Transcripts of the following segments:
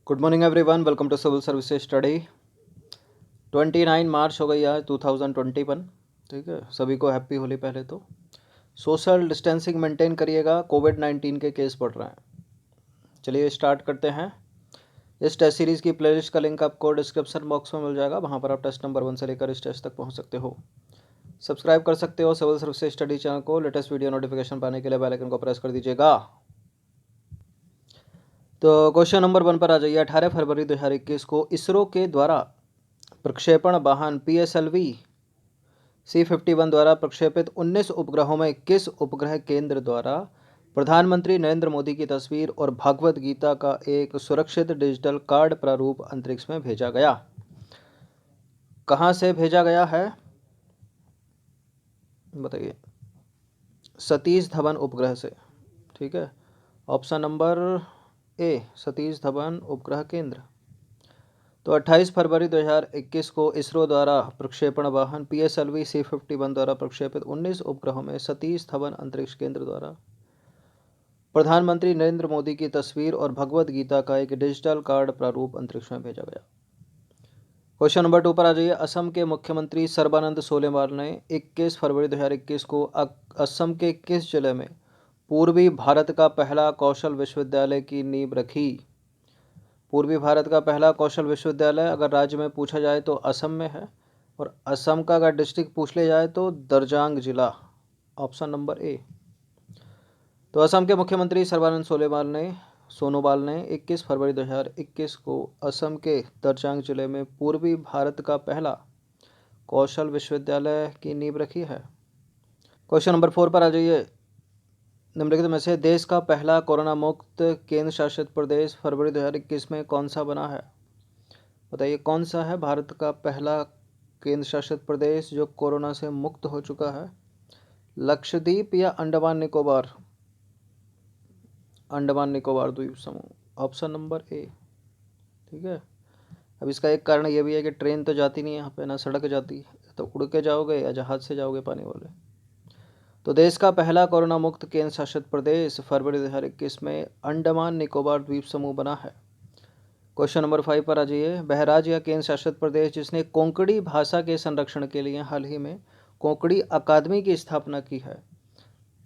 Good morning everyone, welcome to civil services study. 29 March हो गई आज 2021। ठीक है, सभी को हैप्पी होली। पहले तो सोशल डिस्टेंसिंग मेंटेन करिएगा, कोविड-19 के केस बढ़ रहे हैं। चलिए स्टार्ट करते हैं। इस टेस्ट सीरीज़ की प्लेलिस्ट का लिंक आपको डिस्क्रिप्शन बॉक्स में मिल जाएगा, वहाँ पर आप टेस्ट नंबर 1 से लेकर इस टेस्ट तक पहुँच सकते हो। सब्सक्राइब कर सकते हो सिविल सर्विसेज स्टडी चैनल को। लेटेस्ट वीडियो नोटिफिकेशन पाने के लिए बेल आइकन को प्रेस कर दीजिएगा। तो क्वेश्चन नंबर 1 पर आ जाइए। 18 फरवरी 2021 को इसरो के द्वारा प्रक्षेपण वाहन PSLV C-51 द्वारा प्रक्षेपित 19 उपग्रहों में किस उपग्रह केंद्र द्वारा प्रधानमंत्री नरेंद्र मोदी की तस्वीर और भगवद गीता का एक सुरक्षित डिजिटल कार्ड प्रारूप अंतरिक्ष में भेजा गया? कहाँ से भेजा गया है बताइए? सतीश धवन उपग्रह से। ठीक है, option number A Satish Dhawan उपग्रह केंद्र। तो 28 फरवरी 2021 को इसरो द्वारा प्रक्षेपण वाहन PSLV C-51 द्वारा प्रक्षेपित 19 उपग्रहों में सतीश धवन अंतरिक्ष केंद्र द्वारा प्रधानमंत्री नरेंद्र मोदी की तस्वीर और भगवद गीता का एक डिजिटल कार्ड प्रारूप अंतरिक्ष में भेजा गया। क्वेश्चन नंबर 2 पर आ जाइए। असम के मुख्यमंत्री सर्बानंद सोनोवाल ने 21 फरवरी 2021 को असम के किस जिले में पूर्वी भारत का पहला कौशल विश्वविद्यालय की नींव रखी? पूर्वी भारत का पहला कौशल विश्वविद्यालय अगर राज्य में पूछा जाए तो असम में है, और असम का अगर डिस्ट्रिक्ट पूछ लिया जाए तो दरजांग जिला, ऑप्शन नंबर ए। तो असम के मुख्यमंत्री सर्बानंद सोनोवाल ने 21 फरवरी 2021 को असम के दरजांग जिले में पूर्वी भारत का पहला कौशल विश्वविद्यालय की नींव रखी है। क्वेश्चन नंबर 4 पर आ जाइए। निम्नलिखित में से देश का पहला कोरोना मुक्त केंद्र शासित प्रदेश फरवरी 2021 में कौन सा बना है? बताइए कौन सा है भारत का पहला केंद्र शासित प्रदेश जो कोरोना से मुक्त हो चुका है? लक्षद्वीप या अंडमान निकोबार? अंडमान निकोबार द्वीप समूह, ऑप्शन नंबर ए। ठीक है, अब इसका एक कारण ये भी है कि ट्रेन तो जाती नहीं है यहाँ पे, ना सड़क जाती है, तो उड़ के जाओगे या जहाज़ से जाओगे पानी वाले। तो देश का पहला कोरोना मुक्त केंद्र शासित प्रदेश फरवरी 2021 में अंडमान निकोबार द्वीप समूह बना है। क्वेश्चन नंबर 5 पर आ जाइए। वह राज्य या केंद्र शासित प्रदेश जिसने कोंकणी भाषा के संरक्षण के लिए हाल ही में कोंकणी अकादमी की स्थापना की है,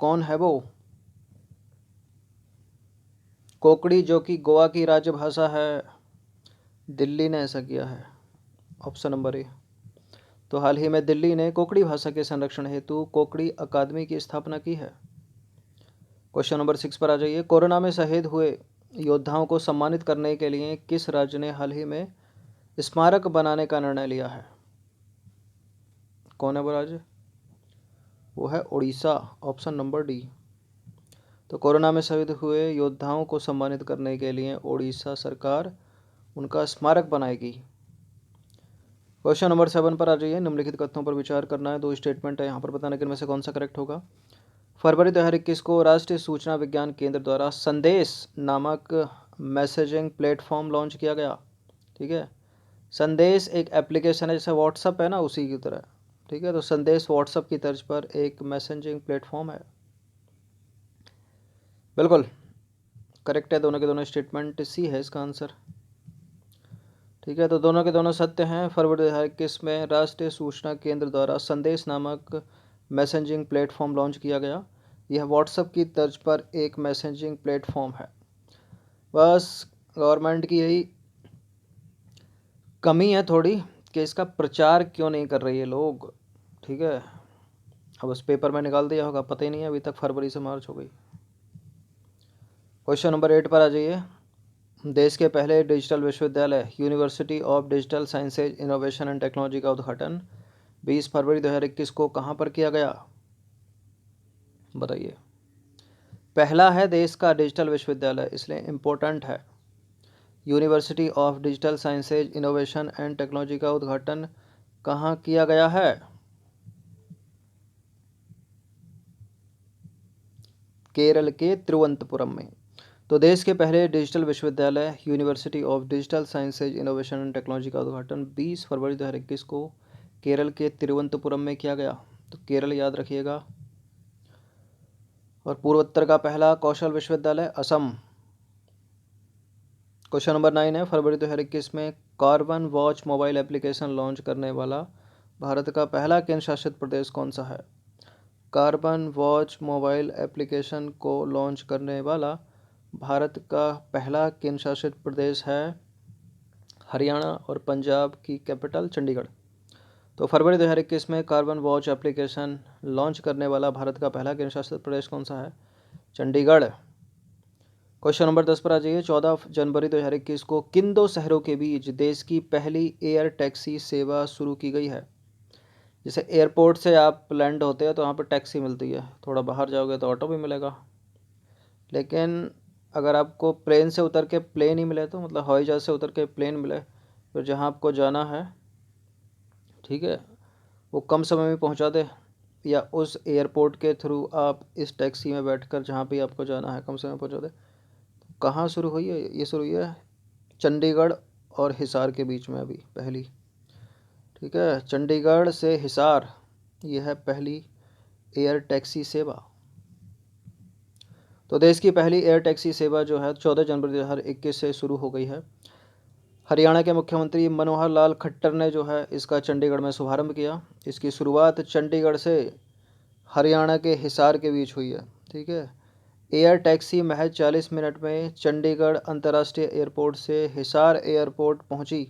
कौन है वो? कोंकणी जो कि गोवा की राजभाषा है, दिल्ली ने ऐसा किया है, ऑप्शन नंबर ए। तो हाल ही में दिल्ली ने कोंकणी भाषा के संरक्षण हेतु कोंकणी अकादमी की स्थापना की है। क्वेश्चन नंबर 6 पर आ जाइए। कोरोना में शहीद हुए योद्धाओं को सम्मानित करने के लिए किस राज्य ने हाल ही में स्मारक बनाने का निर्णय लिया है? कौन है वो राज्य? वो है उड़ीसा, ऑप्शन नंबर डी। तो कोरोना में शहीद हुए योद्धाओं को सम्मानित करने के लिए उड़ीसा सरकार उनका स्मारक बनाएगी। क्वेश्चन नंबर 7 पर आ जाइए। निम्नलिखित कथनों पर विचार करना है। दो स्टेटमेंट है यहाँ पर, बताने के इनमें से कौन सा करेक्ट होगा। फरवरी 2021 को राष्ट्रीय सूचना विज्ञान केंद्र द्वारा संदेश नामक मैसेजिंग प्लेटफॉर्म लॉन्च किया गया। ठीक है, संदेश एक एप्लीकेशन है, जैसे व्हाट्सअप है ना, उसी की तरह। ठीक है, तो संदेश व्हाट्सअप की तर्ज पर एक मैसेजिंग प्लेटफॉर्म है। बिल्कुल करेक्ट है, दोनों के दोनों स्टेटमेंट सी है इसका आंसर। ठीक है, तो दोनों के दोनों सत्य हैं। फरवरी 2021 में राष्ट्रीय सूचना केंद्र द्वारा संदेश नामक मैसेजिंग प्लेटफॉर्म लॉन्च किया गया। यह व्हाट्सएप की तर्ज पर एक मैसेजिंग प्लेटफॉर्म है। बस गवर्नमेंट की यही कमी है थोड़ी कि इसका प्रचार क्यों नहीं कर रही है लोग। ठीक है, अब उस पेपर में निकाल दिया होगा, पता ही नहीं है अभी तक, फरवरी से मार्च हो गई। क्वेश्चन नंबर 8 पर आ जाइए। देश के पहले डिजिटल विश्वविद्यालय university of digital sciences innovation and technology का उद्घाटन 20 फरवरी 2021 को कहाँ पर किया गया? बताइए। पहला है देश का डिजिटल विश्वविद्यालय, इसलिए इम्पोर्टेंट है। University of digital sciences innovation and technology का उद्घाटन कहाँ किया गया है? केरल के तिरुवनंतपुरम में। तो देश के पहले डिजिटल विश्वविद्यालय university of digital sciences innovation and technology का उद्घाटन 20 फरवरी 2021 को केरल के तिरुवनंतपुरम में किया गया। तो केरल याद रखिएगा। और पूर्वोत्तर का पहला कौशल विश्वविद्यालय असम। क्वेश्चन नंबर 9 है, फरवरी 2021 में carbon watch mobile application launch करने वाला भारत का पहला केंद्र शासित प्रदेश कौन सा है? कार्बन वॉच मोबाइल एप्लीकेशन को लॉन्च करने वाला भारत का पहला केंद्र शासित प्रदेश है हरियाणा और पंजाब की कैपिटल चंडीगढ़। तो फरवरी 2021 में कार्बन वॉच एप्लीकेशन लॉन्च करने वाला भारत का पहला केंद्र शासित प्रदेश कौन सा है? चंडीगढ़। क्वेश्चन नंबर 10 पर आ जाइए। 14 जनवरी 2021 को किन दो शहरों के बीच देश की पहली एयर टैक्सी सेवा शुरू की गई है? जैसे एयरपोर्ट से आप लैंड होते हैं तो वहाँ पर टैक्सी मिलती है, थोड़ा बाहर जाओगे तो ऑटो भी मिलेगा, लेकिन अगर आपको प्लेन से उतर के प्लेन ही मिले तो मतलब हवाई जहाज़ से उतर के प्लेन मिले, फिर जहाँ आपको जाना है, ठीक है, वो कम समय में पहुँचा दे, या उस एयरपोर्ट के थ्रू आप इस टैक्सी में बैठकर जहाँ भी आपको जाना है कम समय में पहुँचा दे। कहाँ शुरू हुई है? ये शुरू हुई है चंडीगढ़ और हिसार के बीच में अभी पहली, ठीक है, चंडीगढ़ से हिसार, यह है पहली एयर टैक्सी सेवा। तो देश की पहली एयर टैक्सी सेवा जो है 14 जनवरी 2021 से शुरू हो गई है। हरियाणा के मुख्यमंत्री मनोहर लाल खट्टर ने जो है इसका चंडीगढ़ में शुभारंभ किया। इसकी शुरुआत चंडीगढ़ से हरियाणा के हिसार के बीच हुई है, ठीक है। एयर टैक्सी महज 40 मिनट में चंडीगढ़ अंतर्राष्ट्रीय एयरपोर्ट से हिसार एयरपोर्ट पहुंची।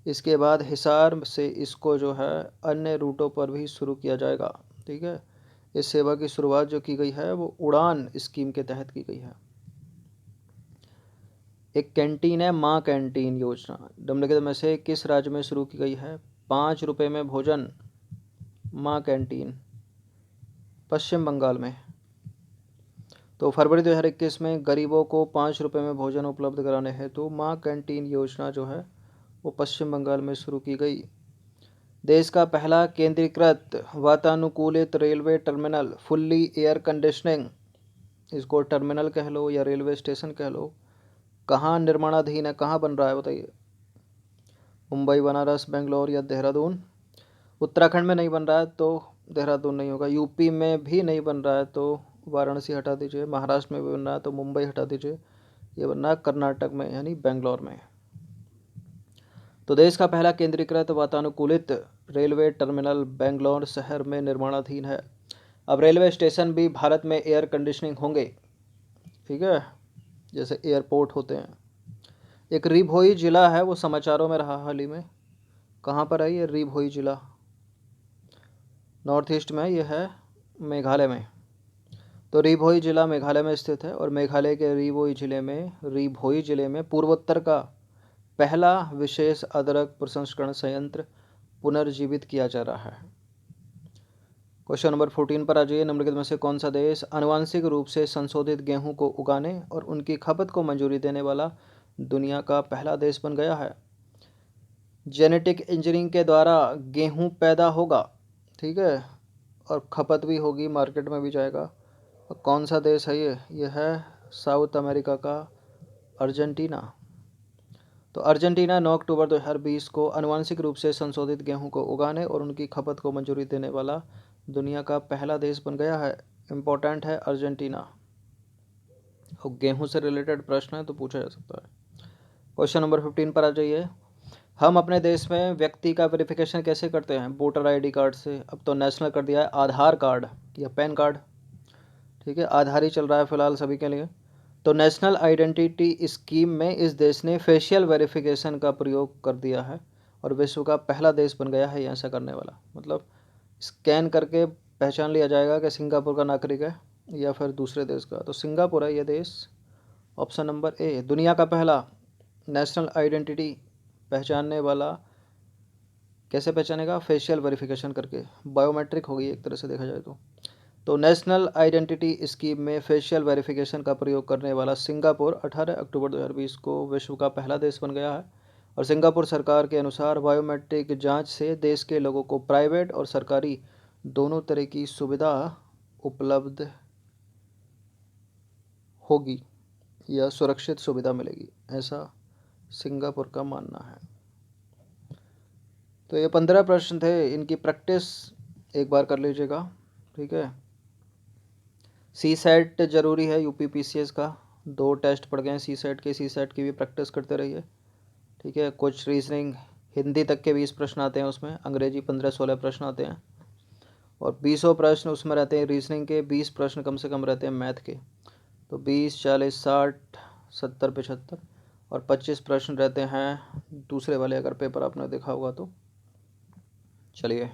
इसके बाद हिसार से इसको जो है अन्य रूटों पर भी शुरू किया जाएगा, ठीक है। इस सेवा की शुरुआत जो की गई है वो उड़ान स्कीम के तहत की गई है। एक कैंटीन है माँ कैंटीन योजना, निम्नलिखित में से किस राज्य में शुरू की गई है? 5 रुपये में भोजन माँ कैंटीन, पश्चिम बंगाल में। तो फरवरी 2021 में गरीबों को 5 रुपये में भोजन उपलब्ध कराने हेतु माँ कैंटीन योजना जो है वो पश्चिम बंगाल में शुरू की गई। देश का पहला केंद्रीकृत वातानुकूलित railway terminal fully air conditioning, इसको टर्मिनल कह लो या रेलवे स्टेशन कह लो, कहाँ निर्माणाधीन है, कहाँ बन रहा है बताइए? मुंबई, बनारस, बेंगलोर या देहरादून? उत्तराखंड में नहीं बन रहा है तो देहरादून नहीं होगा, यूपी में भी नहीं बन रहा है तो वाराणसी हटा दीजिए, महाराष्ट्र में भी बन रहा है तो मुंबई हटा दीजिए, ये बन रहा है कर्नाटक में यानी बेंगलोर में। तो देश का पहला केंद्रीकृत वातानुकूलित रेलवे टर्मिनल बेंगलोर शहर में निर्माणाधीन है। अब रेलवे स्टेशन भी भारत में एयर कंडीशनिंग होंगे, ठीक है, जैसे एयरपोर्ट होते हैं। एक री-भोई जिला है, वो समाचारों में रहा हाल ही में। कहाँ पर है ये री-भोई जिला? नॉर्थ ईस्ट में, यह है मेघालय में। तो री-भोई जिला मेघालय में स्थित है और मेघालय के री-भोई जिले में पूर्वोत्तर का पहला विशेष अदरक प्रसंस्करण संयंत्र पुनर्जीवित किया जा रहा है। क्वेश्चन नंबर 14 पर आ जाइए। निम्नलिखित में से कौन सा देश आनुवांशिक रूप से संशोधित गेहूं को उगाने और उनकी खपत को मंजूरी देने वाला दुनिया का पहला देश बन गया है? जेनेटिक इंजीनियरिंग के द्वारा गेहूं पैदा होगा, ठीक है, और खपत भी होगी, मार्केट में भी जाएगा। और कौन सा देश है ये? यह है साउथ अमेरिका का अर्जेंटीना। तो अर्जेंटीना 9 अक्टूबर 2020 को आनुवांशिक रूप से संशोधित गेहूं को उगाने और उनकी खपत को मंजूरी देने वाला दुनिया का पहला देश बन गया है। इम्पोर्टेंट है अर्जेंटीना, और गेहूं से रिलेटेड प्रश्न है तो पूछा जा सकता है। क्वेश्चन नंबर 15 पर आ जाइए। हम अपने देश में व्यक्ति का वेरिफिकेशन कैसे करते हैं? वोटर आईडी कार्ड से। अब तो नेशनल कर दिया है, आधार कार्ड या पैन कार्ड, ठीक है, आधार ही चल रहा है फिलहाल सभी के लिए। तो नेशनल आइडेंटिटी स्कीम में इस देश ने फेशियल वेरिफिकेशन का प्रयोग कर दिया है और विश्व का पहला देश बन गया है ऐसा करने वाला। मतलब स्कैन करके पहचान लिया जाएगा कि सिंगापुर का नागरिक है या फिर दूसरे देश का। तो सिंगापुर है ये देश, ऑप्शन नंबर ए। दुनिया का पहला नेशनल आइडेंटिटी पहचानने वाला कैसे पहचानेगा? फेशियल वेरिफिकेशन करके, बायोमेट्रिक होगी एक तरह से देखा जाए तो नेशनल आइडेंटिटी स्कीम में फेशियल वेरिफिकेशन का प्रयोग करने वाला सिंगापुर 18 अक्टूबर 2020 को विश्व का पहला देश बन गया है। और सिंगापुर सरकार के अनुसार बायोमेट्रिक जांच से देश के लोगों को प्राइवेट और सरकारी दोनों तरह की सुविधा उपलब्ध होगी या सुरक्षित सुविधा मिलेगी, ऐसा सिंगापुर का मानना है। तो ये 15 प्रश्न थे, इनकी प्रैक्टिस एक बार कर लीजिएगा, ठीक है। सी सेट जरूरी है यूपी पीसीएस का, 2 टेस्ट पढ़ गए हैं सी सेट की भी प्रैक्टिस करते रहिए। ठीक है, कुछ रीजनिंग हिंदी तक के 20 प्रश्न आते हैं उसमें, अंग्रेजी 15-16 प्रश्न आते हैं और 20 प्रश्न उसमें रहते हैं रीजनिंग के, 20 प्रश्न कम से कम रहते हैं मैथ के। तो 20, 40, 60, 70, 75 और 25 प्रश्न रहते हैं दूसरे वाले, अगर पेपर आपने देखा होगा तो। चलिए